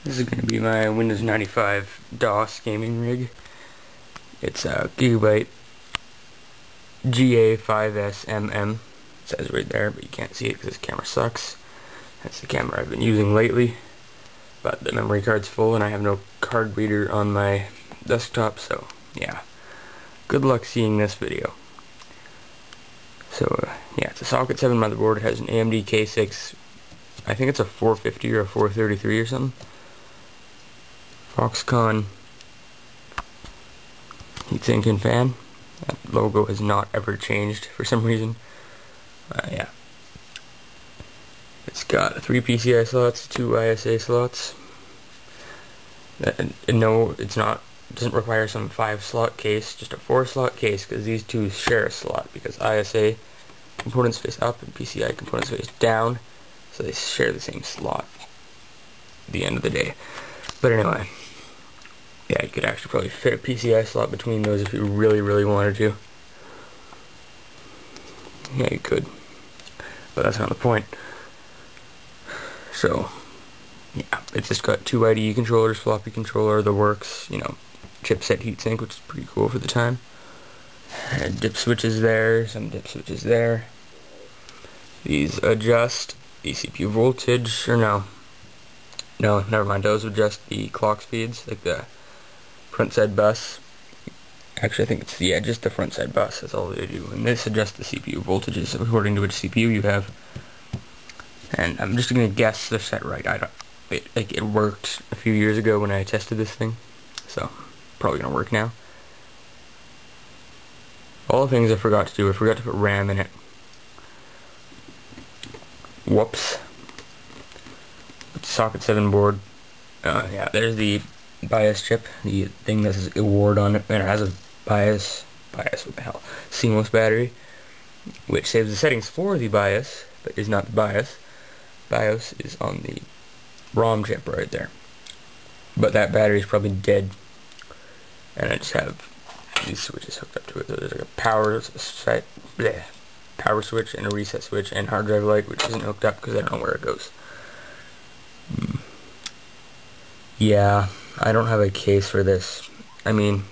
This is going to be my Windows 95 DOS gaming rig. It's a Gigabyte GA5SMM. It says right there, but you can't see it because this camera sucks. That's the camera I've been using lately. But the memory card's full and I have no card reader on my desktop, so yeah. Good luck seeing this video. So yeah, it's a Socket 7 motherboard. It has an AMD K6, I think it's a 450 or a 433 or something. Foxconn heatsink and fan. That logo has not ever changed for some reason. Yeah. It's got 3 PCI slots, 2 ISA slots. And no, it doesn't require some 5-slot case, just a 4-slot case, because these two share a slot, because ISA components face up and PCI components face down, so they share the same slot at the end of the day. But anyway, yeah, you could actually probably fit a PCI slot between those if you really, really wanted to. Yeah, you could. But that's not the point. So, yeah, it's just got 2 IDE controllers, floppy controller, the works, you know, chipset heatsink, which is pretty cool for the time. And dip switches there, some dip switches there. These adjust the CPU voltage, or no, never mind, those adjust the clock speeds, like the front side bus. Actually, I think it's, yeah, just the front side bus, that's all they do. And this adjusts the CPU voltages according to which CPU you have. And I'm just gonna guess they're set right. It worked a few years ago when I tested this thing, so probably gonna work now. All the things I forgot to do, I forgot to put RAM in it. Whoops. Socket 7 board. Yeah, there's the BIOS chip, the thing that says award on it, and it has a BIOS, what the hell, seamless battery, which saves the settings for the BIOS, but is not the BIOS. BIOS is on the ROM chip right there. But that battery is probably dead, and I just have these switches hooked up to it. So there's like a power switch and a reset switch and hard drive light, which isn't hooked up because I don't know where it goes. Yeah, I don't have a case for this. I mean,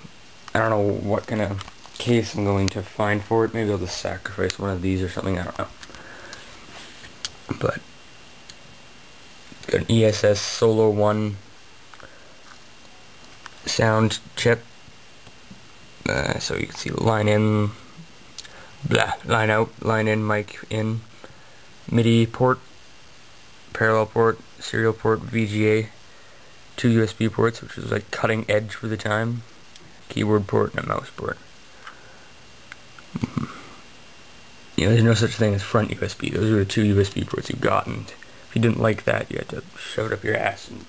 I don't know what kind of case I'm going to find for it. Maybe I'll just sacrifice one of these or something, I don't know. But got an ESS Solo 1 sound chip. So you can see line in, line out, line in, mic in, MIDI port, parallel port, serial port, VGA, 2 USB ports, which was like cutting edge for the time, keyboard port, and a mouse port. You know, there's no such thing as front USB. Those are the 2 USB ports you got, and if you didn't like that, you had to shove it up your ass and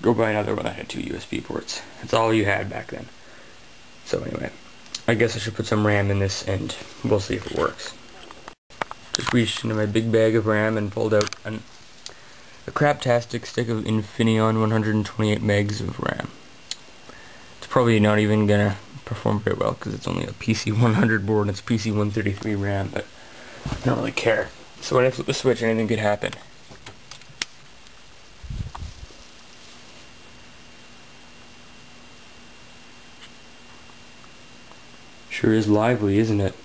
go buy another one that had 2 USB ports. That's all you had back then. So anyway, I guess I should put some RAM in this, and we'll see if it works. Just reached into my big bag of RAM and pulled out a craptastic stick of Infineon 128 megs of RAM. It's probably not even gonna perform very well because it's only a PC100 board and it's PC133 RAM, but I don't really care. So when I flip the switch, anything could happen. Sure is lively, isn't it?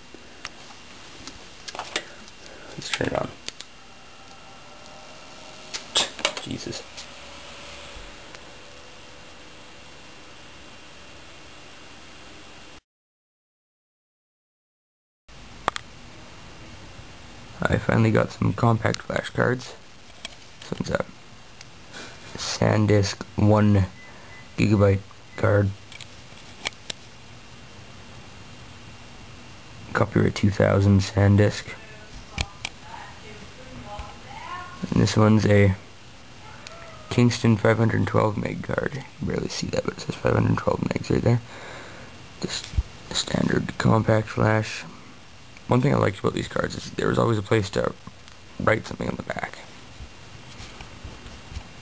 Let's turn it on. Jesus. I finally got some compact flash cards. This one's a SanDisk 1 GB card. Copyright 2000 SanDisk. And this one's a Kingston 512 meg card. You can barely see that, but it says 512 megs right there. Just a standard compact flash. One thing I liked about these cards is there was always a place to write something on the back.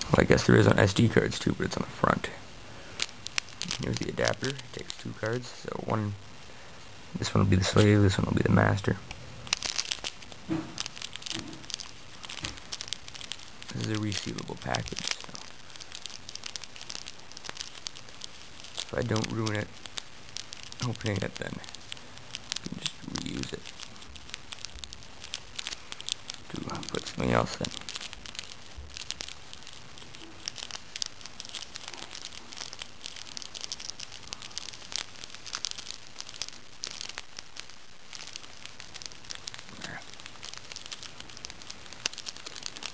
Well, I guess there is on SD cards too, but it's on the front. Here's the adapter. It takes 2 cards, so this one will be the slave, this one will be the master. This is a resealable package, so I don't ruin it opening it, then you can just reuse it to put something else in.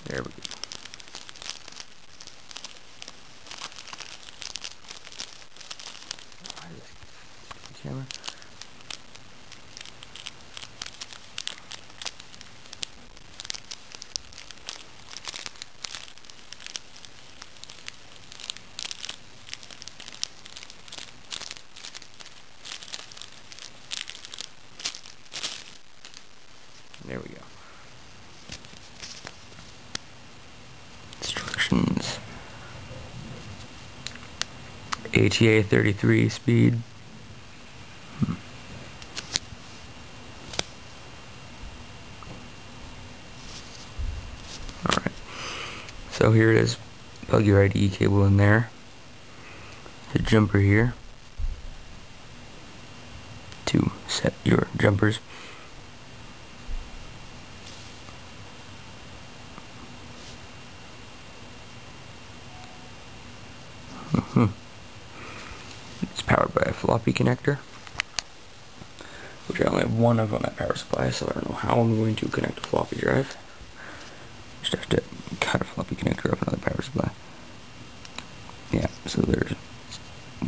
There we go. Camera. There we go. Instructions. ATA 33 speed. Alright. So here it is. Plug your IDE cable in there. The jumper here to set your jumpers. It's powered by a floppy connector, which I only have one of on that power supply, so I don't know how I'm going to connect a floppy drive. Just have to cut a floppy connector off another power supply. Yeah, so there's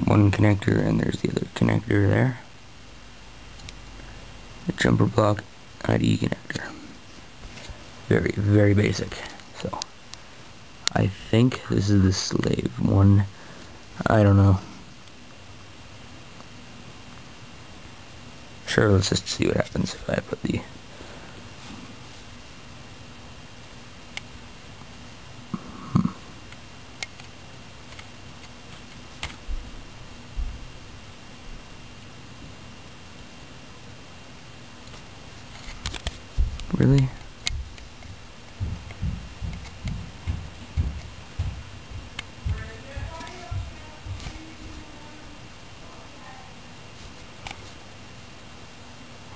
one connector and there's the other connector there. The jumper block IDE connector. Very, very basic. So I think this is the slave one. I don't know. Sure, let's just see what happens if I put the Really?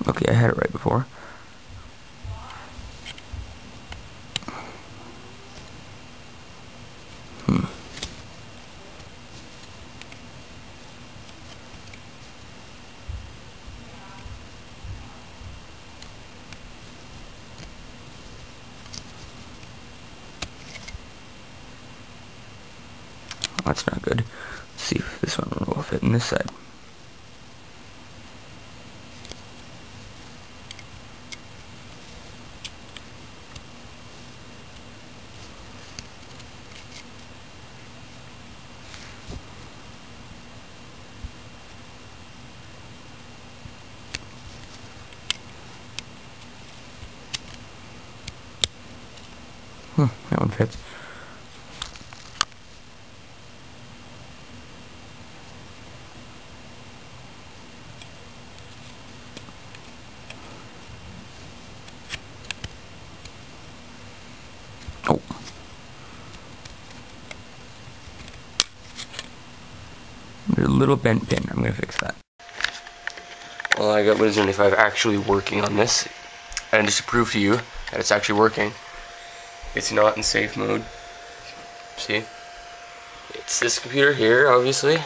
Okay, I had it right before. That's not good. Let's see if this one will fit in this side. That one fits. Oh. There's a little bent pin. I'm going to fix that. Well, I got Windows 95 actually working on this. And just to prove to you that it's actually working, it's not in safe mode. See? It's this computer here, obviously.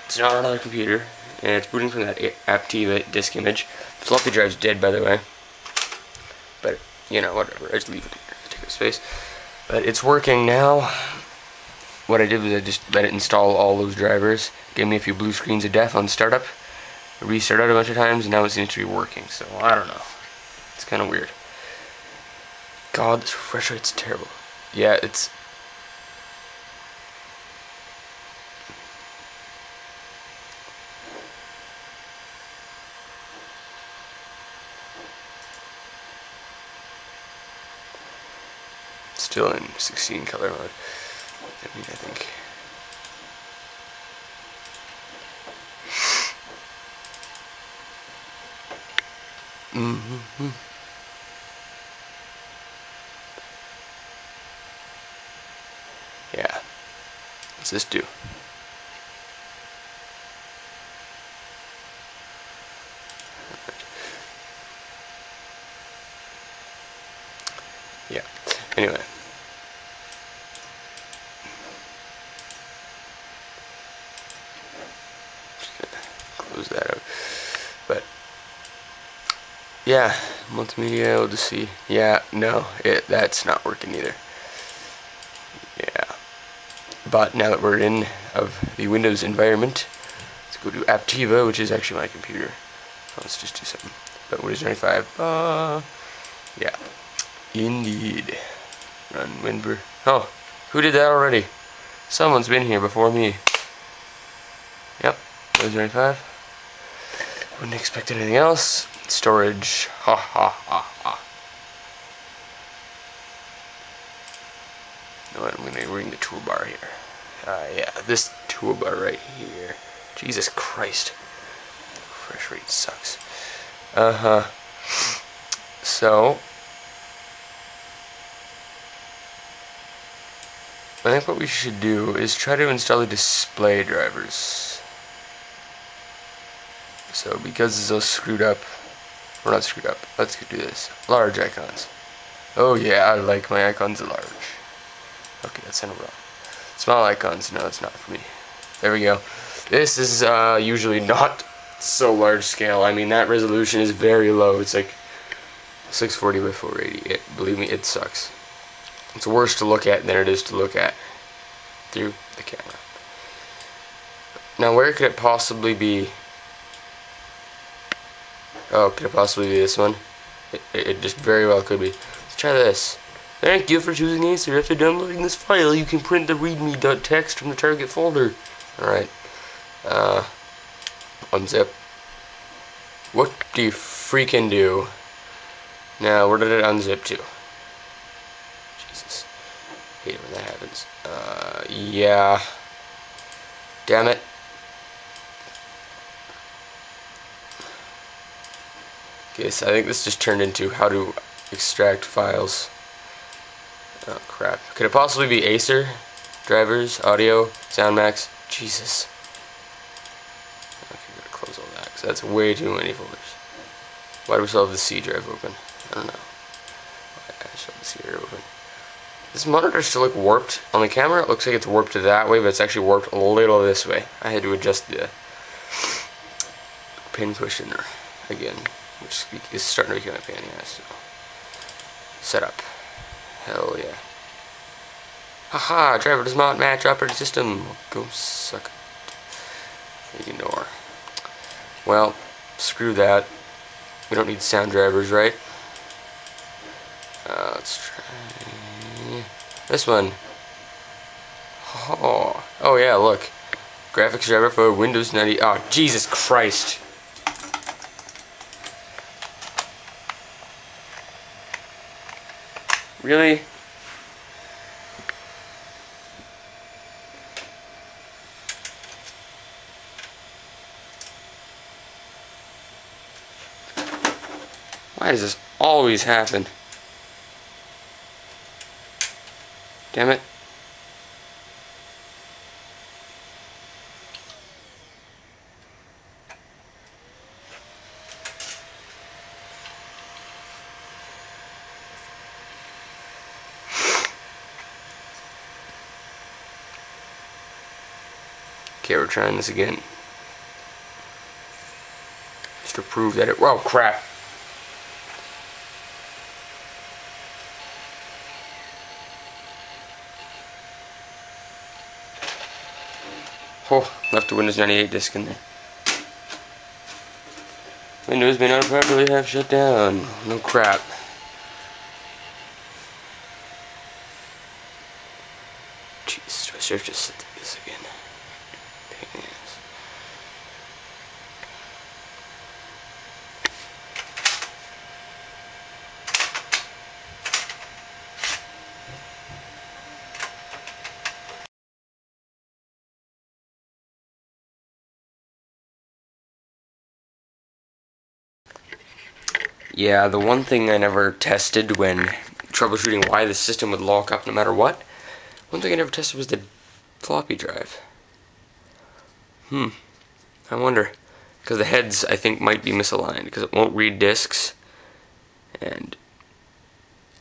It's not another computer. And it's booting from that Aptiva disk image. The floppy drive's dead, by the way. But, you know, whatever. I just leave it here to take up space. But it's working now. What I did was I just let it install all those drivers. Gave me a few blue screens of death on startup. I restarted a bunch of times, and now it seems to be working. So, I don't know. It's kind of weird. God, this refresh rate's terrible. Yeah, it's... still in 16 color mode. I mean, I think... Yeah. What's this do? Anyway. Just gonna close that out. But yeah, multimedia, Odyssey. Yeah, no, that's not working either. Yeah. But now that we're in of the Windows environment, let's go to Aptiva, which is actually my computer. So let's just do something. But Windows 95. Yeah. Indeed. Run WinVer. Oh, who did that already? Someone's been here before me. Yep. Windows 95. Wouldn't expect anything else. Storage. Ha ha ha ha. No, I'm gonna bring the toolbar here. Yeah, this toolbar right here. Jesus Christ. Refresh rate sucks. So, I think what we should do is try to install the display drivers. So, because it's so screwed up, we're not screwed up. Let's do this. Large icons. Oh yeah, I like my icons large. Okay, that sounded wrong. Small icons, no, it's not for me. There we go. This is usually not so large scale. I mean, that resolution is very low. It's like 640 by 480. Believe me, it sucks. It's worse to look at than it is to look at through the camera. Now, where could it possibly be? Oh, could it possibly be this one? It just very well could be. Let's try this. Thank you for choosing Acer. After downloading this file, you can print the readme.txt from the target folder. Alright. Unzip. What do you freaking do? Now, where did it unzip to? Jesus. Hate it when that happens. Yeah. Damn it. Okay, so I think this just turned into how to extract files. Oh crap. Could it possibly be Acer? Drivers, audio, SoundMax? Jesus. Okay, I'm gonna close all that, because that's way too many folders. Why do we still have the C drive open? I don't know. Why I still have the C drive open. This monitor still look warped. On the camera it looks like it's warped that way, but it's actually warped a little this way. I had to adjust the pin cushion again, which is starting to become a pain in the ass. So. Setup. Hell yeah. Haha, driver does not match operating system. Go suck it. Ignore. Well, screw that. We don't need sound drivers, right? Let's try this one. Oh yeah, look. Graphics driver for Windows 90. Oh, Jesus Christ. Really? Why does this always happen? Damn it. Okay, we're trying this again. Just to prove that it... Whoa, crap. Oh, left the Windows 98 disk in there. Windows may not properly have shut down. No crap. Jeez, do I should have just set this again? Pain in the ass. Yeah, the one thing I never tested when troubleshooting why the system would lock up no matter what, one thing I never tested was the floppy drive. I wonder. Because the heads, I think, might be misaligned, because it won't read disks, and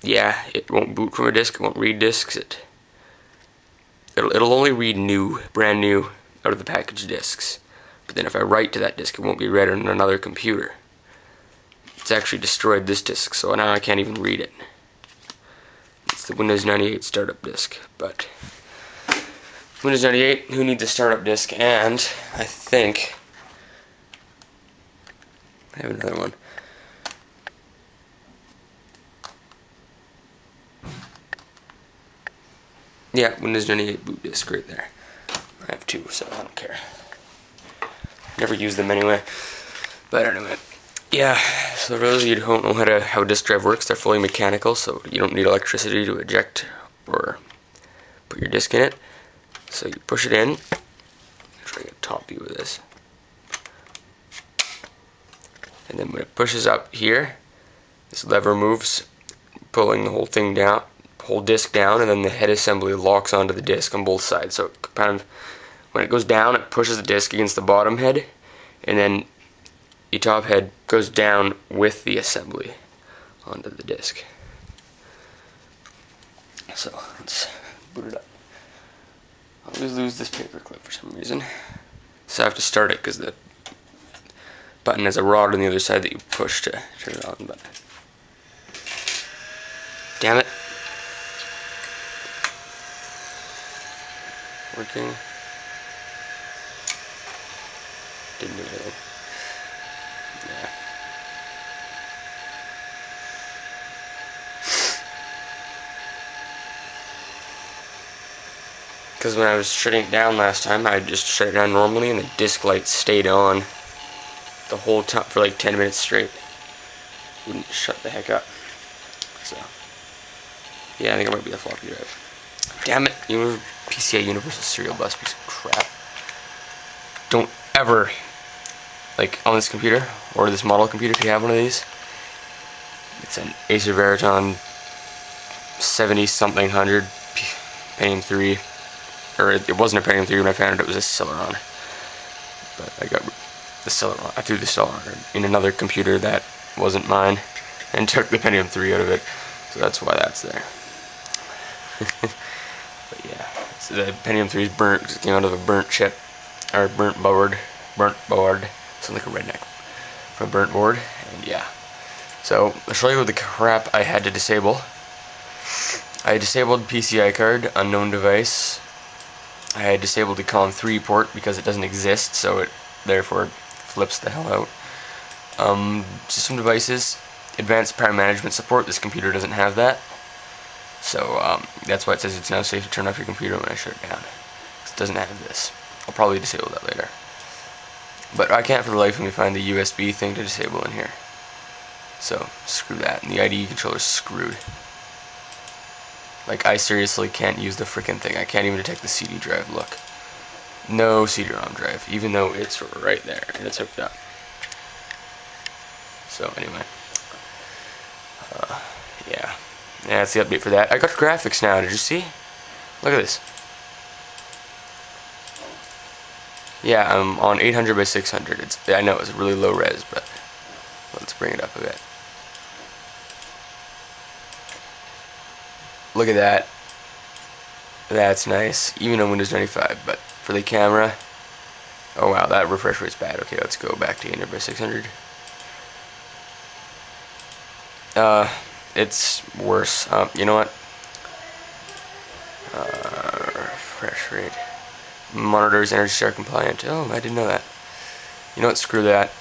yeah, it won't boot from a disk, it won't read disks, it'll only read brand new, out of the package disks. But then if I write to that disk, it won't be read on another computer. It's actually destroyed this disk, so now I can't even read it. It's the Windows 98 startup disk, but Windows 98, who needs a startup disk? And I think I have another one. Yeah, Windows 98 boot disk right there. I have two, so I don't care. Never use them anyway. But anyway, yeah. So for those of you who don't know how a disk drive works, they're fully mechanical, so you don't need electricity to eject or put your disk in it. So you push it in. I'll try to get a top view of this. And then when it pushes up here, this lever moves, pulling the whole thing down, whole disk down, and then the head assembly locks onto the disk on both sides. So it kind of, when it goes down, it pushes the disk against the bottom head, and then the top head goes down with the assembly onto the disk. So let's boot it up. I always lose this paper clip for some reason, so I have to start it because the button has a rod on the other side that you push to turn it on. But damn it. Working. Didn't do anything. Yeah. Because when I was shutting it down last time, I just shut it down normally and the disk light stayed on the whole time for like 10 minutes straight. Wouldn't shut the heck up. So, yeah, I think it might be the floppy drive. Damn it, PCI Universal Serial Bus, piece of crap. Don't ever, like on this computer, or this model computer if you have one of these, it's an Acer Veriton 70-something hundred Pentium 3, or it wasn't a Pentium 3 when I found it, it was a Celeron. But I got the Celeron, I threw the Celeron in another computer that wasn't mine, and took the Pentium 3 out of it, so that's why that's there. But yeah, so the Pentium 3 is burnt, because it came out of a burnt chip, or burnt board, sounds like a redneck, from a burnt board, and yeah. So, I'll show you the crap I had to disable. I disabled PCI card, unknown device. I had disabled the COM3 port because it doesn't exist, so it therefore flips the hell out. System devices, advanced power management support, this computer doesn't have that. So that's why it says it's now safe to turn off your computer when I shut it down. It doesn't have this. I'll probably disable that later. But I can't for the life of me find the USB thing to disable in here. So, screw that. And the IDE controller's screwed. Like, I seriously can't use the frickin' thing. I can't even detect the CD drive, look. No CD-ROM drive, even though it's right there, and it's hooked up. So, anyway. Yeah. Yeah, that's the update for that. I got graphics now, did you see? Look at this. Yeah, I'm on 800 by 600. I know it's really low res, but let's bring it up a bit. Look at that. That's nice, even on Windows 95, but for the camera, oh wow, that refresh rate's bad. Okay, let's go back to 800 by 600. It's worse. You know what? Refresh rate. Monitors Energy Star compliant. Oh, I didn't know that. You know what? Screw that.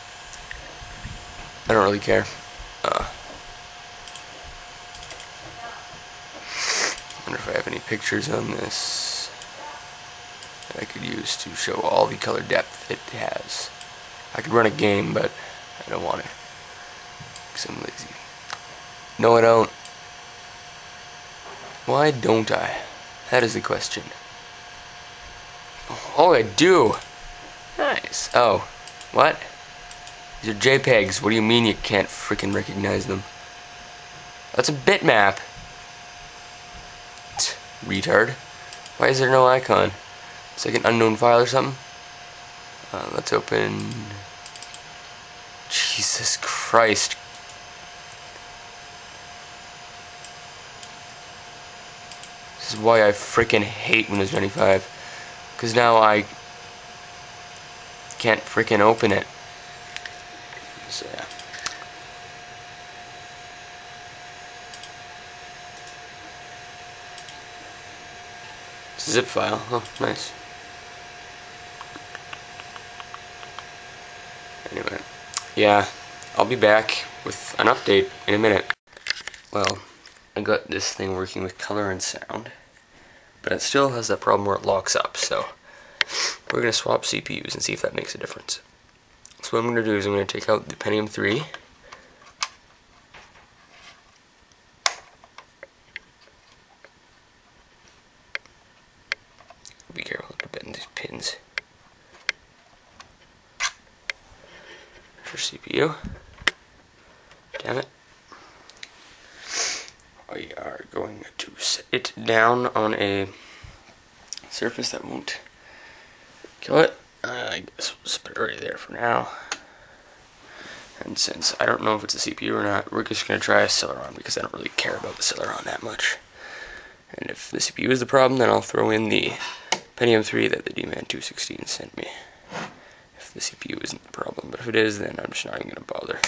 I don't really care. Wonder if I have any pictures on this that I could use to show all the color depth it has. I could run a game, but I don't want to because I'm lazy. No, I don't. Why don't I? That is the question. Oh, I do. Nice. Oh, what? These are JPEGs. What do you mean you can't freaking recognize them? That's a bitmap. Retard. Why is there no icon? It's like an unknown file or something. Let's open. Jesus Christ. This is why I freaking hate Windows 95. Because now I can't freaking open it. So yeah. It's a zip file. Oh, nice. Anyway, yeah, I'll be back with an update in a minute. Well, I got this thing working with color and sound, but it still has that problem where it locks up, so we're going to swap CPUs and see if that makes a difference. So what I'm going to do is I'm going to take out the Pentium 3. Be careful to bend these pins. For CPU. Damn it. We are going to set it down on a surface that won't kill it. I guess we'll just put it right there for now. And since I don't know if it's a CPU or not, we're just going to try a Celeron because I don't really care about the Celeron that much. And if the CPU is the problem, then I'll throw in the Pentium 3 that the D-Man 216 sent me. If the CPU isn't the problem, but if it is, then I'm just not even going to bother.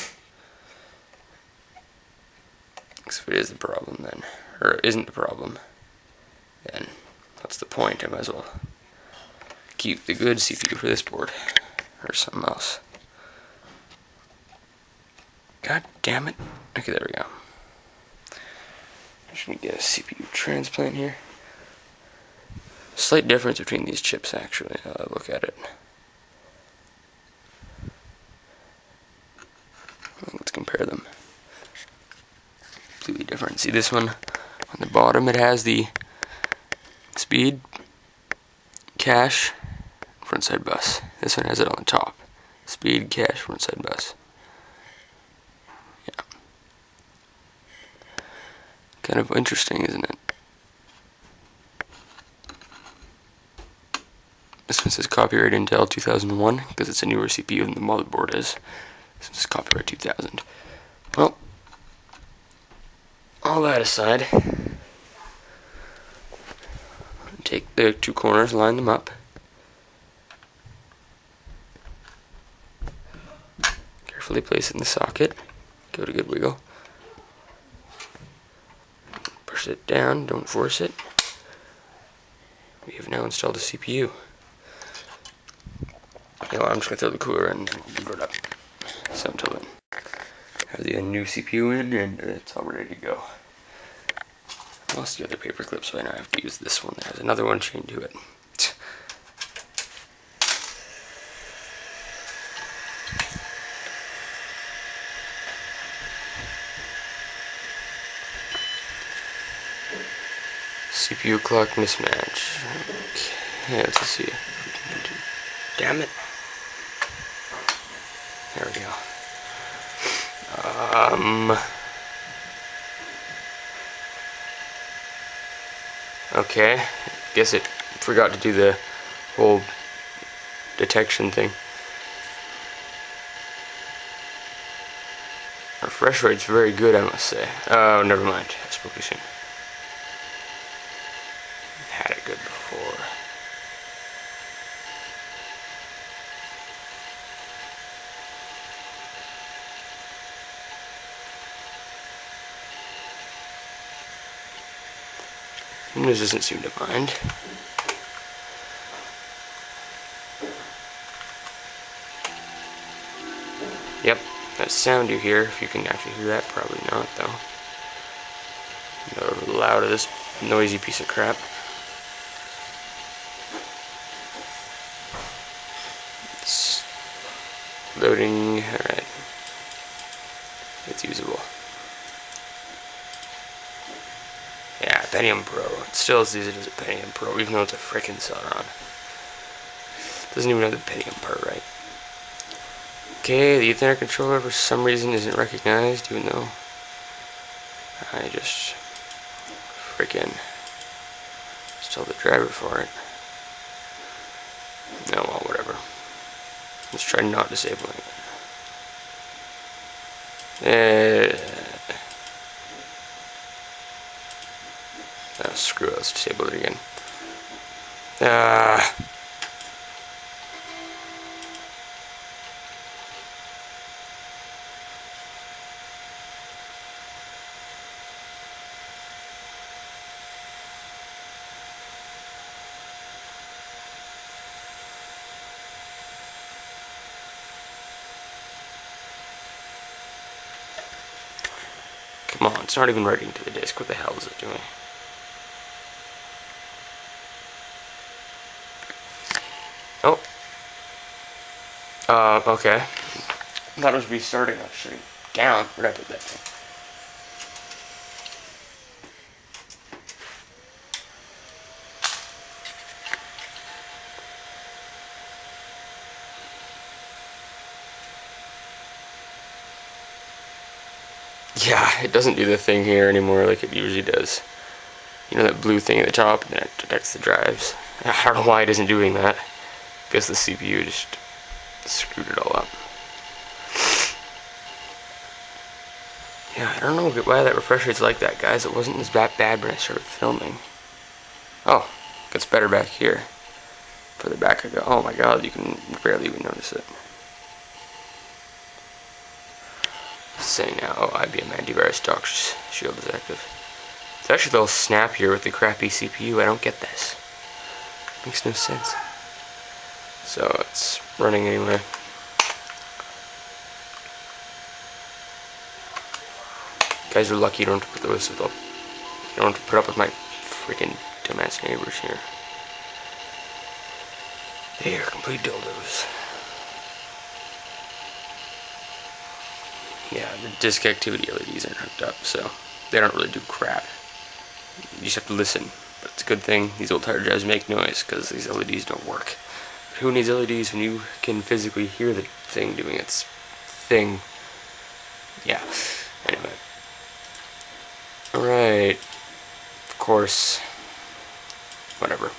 Because if it is the problem, then, or isn't the problem, then what's the point? I might as well keep the good CPU for this board, or something else. God damn it. Okay, there we go. I'm just going to get a CPU transplant here. Slight difference between these chips, actually. Look at it. Let's compare them. Completely different. See this one on the bottom, it has the speed, cache, frontside bus. This one has it on the top. Speed, cache, frontside bus. Yeah. Kind of interesting, isn't it? This one says copyright Intel 2001 because it's a newer CPU than the motherboard is. This one's copyright 2000. Well, all that aside, take the two corners, line them up. Carefully place it in the socket. Give it a good wiggle. Push it down, don't force it. We have now installed a CPU. You know what, I'm just going to throw the cooler in and we'll boot it up. So until then, have the new CPU in and it's all ready to go. I lost the other paper clip, so I now have to use this one. There's another one chained to it. CPU clock mismatch. Okay, let's see. Damn it. There we go. Okay, guess it forgot to do the whole detection thing. Our refresh rate's very good, I must say. Oh, never mind. I spoke too soon. Had it good before. Windows doesn't seem to mind. Yep, that sound you hear, if you can actually hear that, probably not though. Not over loud of this noisy piece of crap. It's loading, alright. It's usable. Yeah, Pentium Pro. It still is used as a Pentium Pro, even though it's a frickin' Celeron. Doesn't even have the Pentium part right. Okay, the Ethernet controller for some reason isn't recognized, even though I just frickin' installed the driver for it. No, well, whatever. Let's try not disabling it. Oh, screw it. let's disable it again. Ah. Come on, it's not even writing to the disk. What the hell is it doing? Oh. Okay. I thought it was restarting. I was shutting down. Where'd I put that thing? Yeah, it doesn't do the thing here anymore like it usually does. You know that blue thing at the top, and then it detects the drives. I don't know why it isn't doing that. I guess the CPU just screwed it all up. Yeah, I don't know why that refresh rate's like that, guys. It wasn't as bad when I started filming. Oh, it gets better back here. Further back I go. Oh my god, you can barely even notice it. Let's say now, oh, IBM antivirus dock shield is active. It's actually a little snappier with the crappy CPU. I don't get this. Makes no sense. So it's running anyway. You guys are lucky you don't have to put those with all. You don't have to put up with my freaking dumbass neighbors here. They are complete dildos. Yeah, the disk activity LEDs aren't hooked up, so they don't really do crap. You just have to listen. But it's a good thing these old hard drives make noise, because these LEDs don't work. Who needs LEDs when you can physically hear the thing doing its thing? Yeah. Anyway. Alright. Of course. Whatever.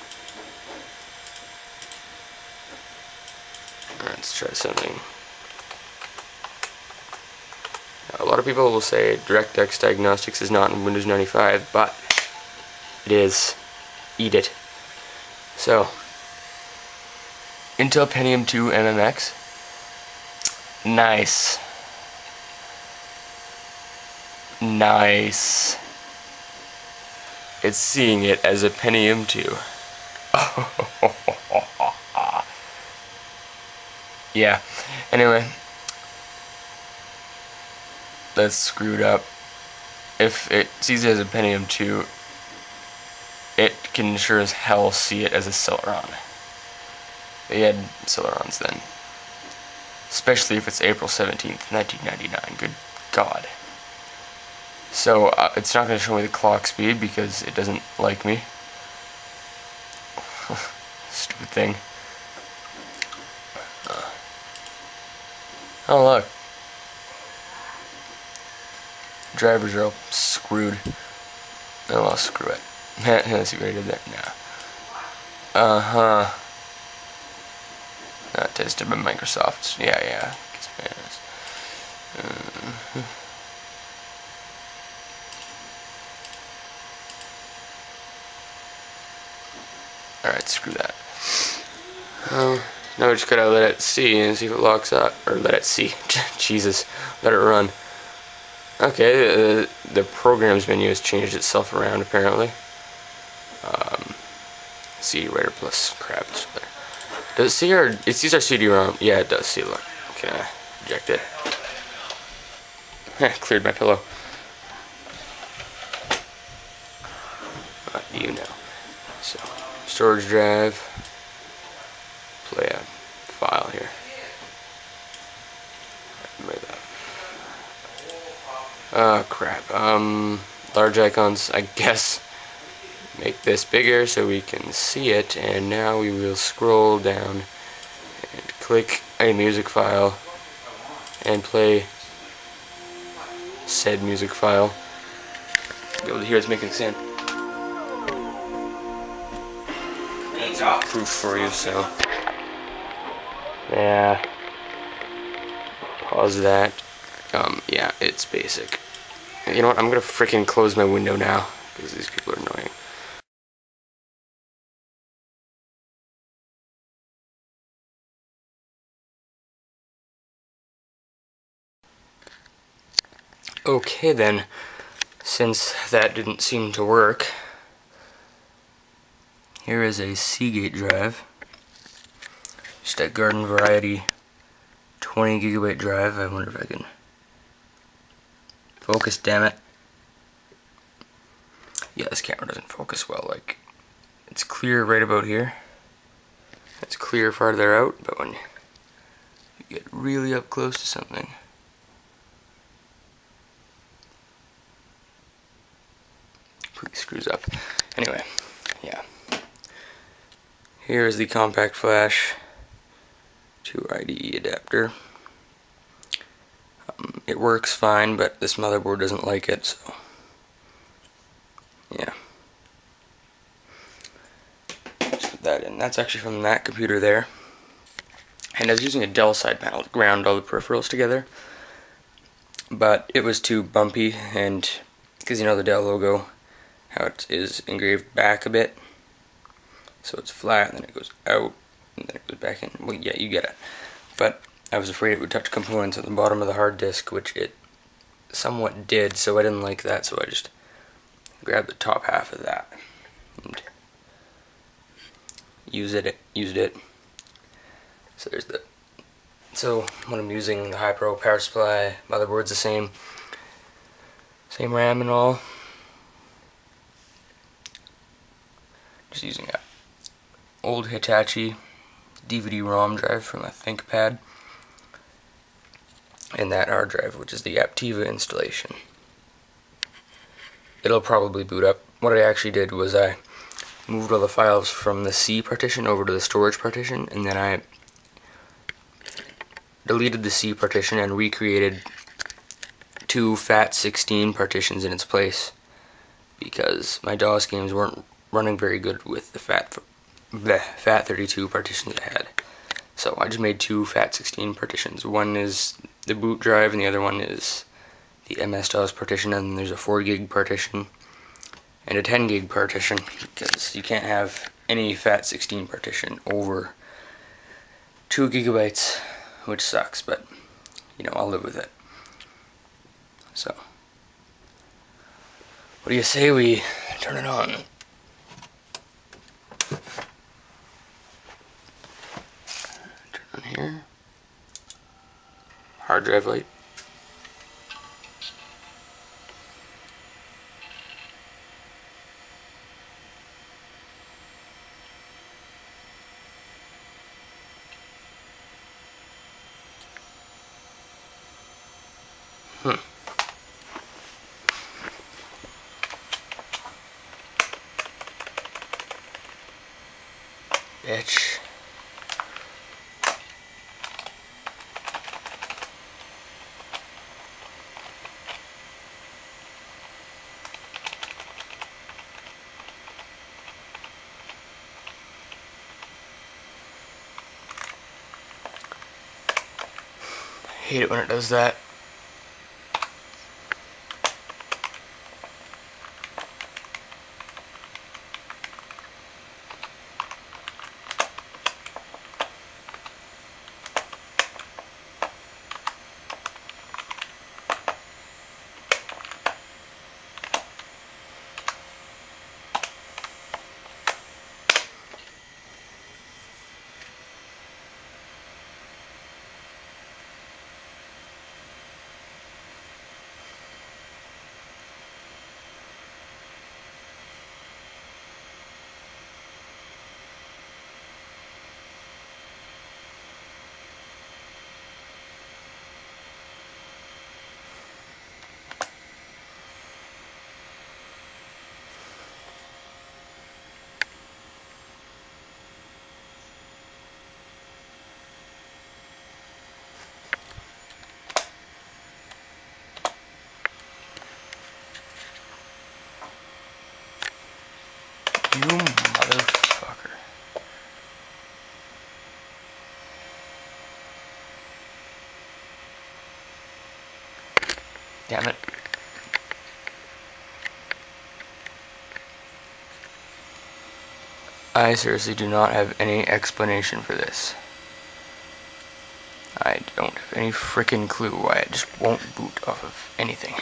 Alright, let's try something. Now, a lot of people will say DirectX Diagnostics is not in Windows 95, but it is. Eat it. So, Intel Pentium 2 MMX. Nice. Nice. It's seeing it as a Pentium 2. Yeah. Anyway. That's screwed up. If it sees it as a Pentium 2, it can sure as hell see it as a Celeron. They had Celerons then. Especially if it's April 17th, 1999. Good God. So, it's not going to show me the clock speed because it doesn't like me. Stupid thing. Oh, look. Drivers are all screwed. Oh, well, screw it. Let's see what I did there. Nah. Uh-huh. Not tested by Microsoft. Yeah. Alright, screw that. Now we just gotta let it see and see if it locks up. Or let it see. Jesus. Let it run. Okay, the programs menu has changed itself around apparently. CD writer plus crap. Does it see our? It sees our CD-ROM. Yeah, it does see. Look, can I eject it? Cleared my pillow. What do you know? So, storage drive. Play a file here. Oh crap. Large icons, I guess. Make this bigger so we can see it, and now we will scroll down and click a music file and play said music file. You'll be able to hear it's making sound. That's proof for you, so yeah. Pause that. Yeah, it's basic. You know what? I'm gonna freaking close my window now because these people are annoying. Okay then, since that didn't seem to work, here is a Seagate drive. Just a garden variety 20 gigabyte drive. I wonder if I can focus, damn it. Yeah, this camera doesn't focus well. Like, it's clear right about here. It's clear farther out, but when you get really up close to something, it screws up. Anyway, yeah. Here is the compact flash to IDE adapter. It works fine, but this motherboard doesn't like it, so yeah. Just put that in. That's actually from that computer there. And I was using a Dell side panel to ground all the peripherals together, but it was too bumpy, and because you know the Dell logo, how it is engraved back a bit, so it's flat, and then it goes out, and then it goes back in. Well, yeah, you get it. But I was afraid it would touch components at the bottom of the hard disk, which it somewhat did, so I didn't like that, so I just grabbed the top half of that and used it. So there's the. So when I'm using the Hi-Pro power supply, motherboard's the same RAM and all. Just using an old Hitachi DVD-ROM drive from a ThinkPad, and that hard drive, which is the Aptiva installation. It'll probably boot up. What I actually did was I moved all the files from the C partition over to the storage partition, and then I deleted the C partition and recreated two FAT16 partitions in its place, because my DOS games weren't running very good with the FAT32 partitions I had. So I just made two FAT16 partitions. One is the boot drive and the other one is the MS-DOS partition, and then there's a 4 gig partition and a 10 gig partition, because you can't have any FAT16 partition over 2 gigabytes, which sucks, but you know, I'll live with it. So, what do you say we turn it on? Turn on here. Hard drive light. Bitch. I hate it when it does that. You motherfucker. Damn it. I seriously do not have any explanation for this. I don't have any frickin' clue why it just won't boot off of anything.